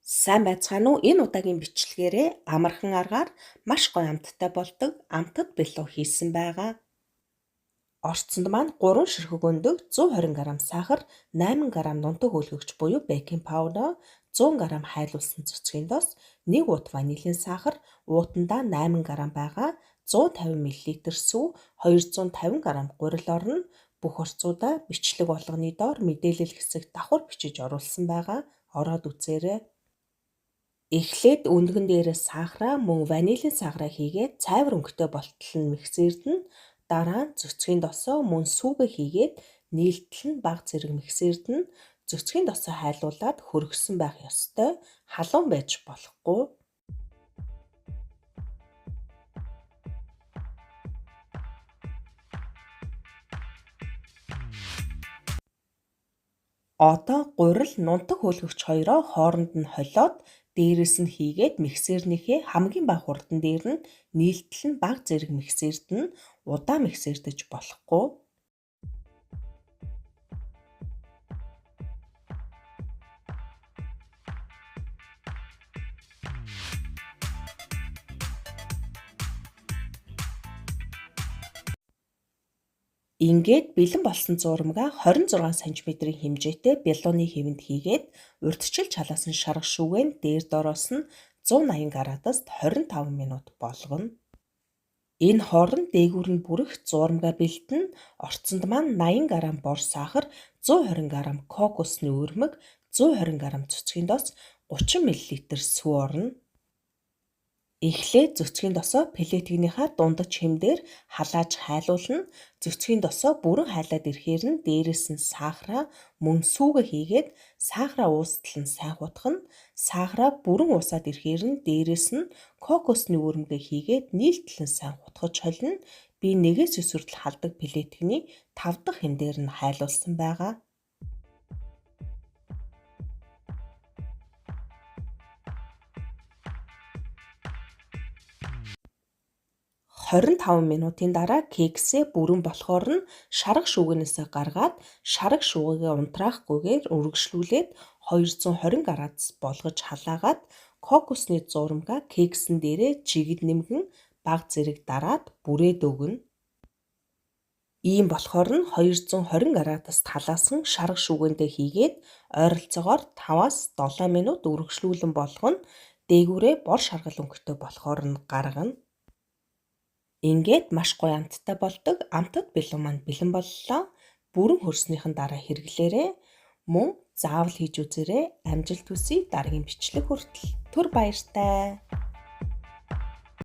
Сайн байцгаана уу? Энэ удаагийн бичлэгээрээ амархан аргаар маш гоё амттай болдог амтад бэлуу хийсэн байгаа. Орцонд маань 3 ширхэг өндөг 120 г сахар, 8 г нунтаг хөөлгөгч буюу бейкинг паудер, 100 г хайлуулсан цэцгийн дос, 1 ут ванилийн сахар, уутандаа 8 г байгаа, 150 мл сүв, 250 г гурил орно. Бүх орцуудаа бичлэг болгоны доор мэдээлэл хэсэгт давхар бичиж оруулсан байгаа. Ороод үзээрэй. Эхлээд өндгөн дээрээ сахараа мөн ванилийн сахараа хийгээд цайвар өнгөтэй болтол нь миксерд нь дараа нь цөцгийн досоо мөн сүүгээ хийгээд нийлдэл нь бага зэрэг миксерд нь цөцгийн досоо хайлуулад хөргөсөн байх ёстой. Халуун байж болохгүй. Одоо гурил нунтаг хөөлгөгч хоёроо хооронд нь холиод дээрээс нь хийгээд миксернийхээ хамгийн бага хурдан дээр нь нийлдэл нь бага зэрэг миксерд нь удаан миксердэж болохгүй. Ингээд бэлэн болсон зурмгаа 26 см-ийн хэмжээтэй бялууны хэвэнд хийгээд урьдчилж халаасан шарга шүүгэн дээр дороос нь 180 градуст 25 минут болгоно. Энэ хооронд дээгүүр нь бүрэх зурмгаа бэлтэн орцонд маань 80 г бор сахар, 120 г кокосны өрмөг, 120 г цөцгийн дос, 30 мл сүв орно. Эхлээд цөцгийн досоо плетгийнхаа дундаж хэмдээр халааж хайлуулна. Цөцгийн досоо бүрэн хайлаад ирэхээр нь дээрээс нь сахараа мөн сүүгээ хийгээд сахараа уустал нь сайн хутгана. Сахараа бүрэн уусаад ирэхээр нь дээрээс нь кокосны өрмөгээ хийгээд нийлдэл нь сайн хутгаж холино. Би нэгээс өсвөртөл халдаг плетгний 5 дахь хэмдээр нь хайлуулсан байгаа. 25 минутын дараа кексээ бүрэн болохоор нь шарга шүүгэнээсээ гаргаад шарга шуугаагаа унтраахгүйгээр үргэлжлүүлээд 220 градус болгож халаагаад кокосны зурмгаа кексэн дээрээ жигд нэмгэн бага зэрэг дараад бүрээд өгнө. Ийм болохоор нь 220 градуст халаасан шарга шүүгэнтэй хийгээд ойролцоогоор 5-аас 7 минут үргэлжлүүлэн болгоно. Дээгүүрээ бор шаргал өнгөтэй болохоор нь гаргана. Ингээд маш гоё амттай болдог амтад бэлуу маань бэлэн боллоо. Бүрэн хөрснийхэн дараа хэрэглээрэй. Мөн заавал хийж үзээрэй. Амжилт хүсье. Дараагийн бичлэг хүртэл түр баяртай.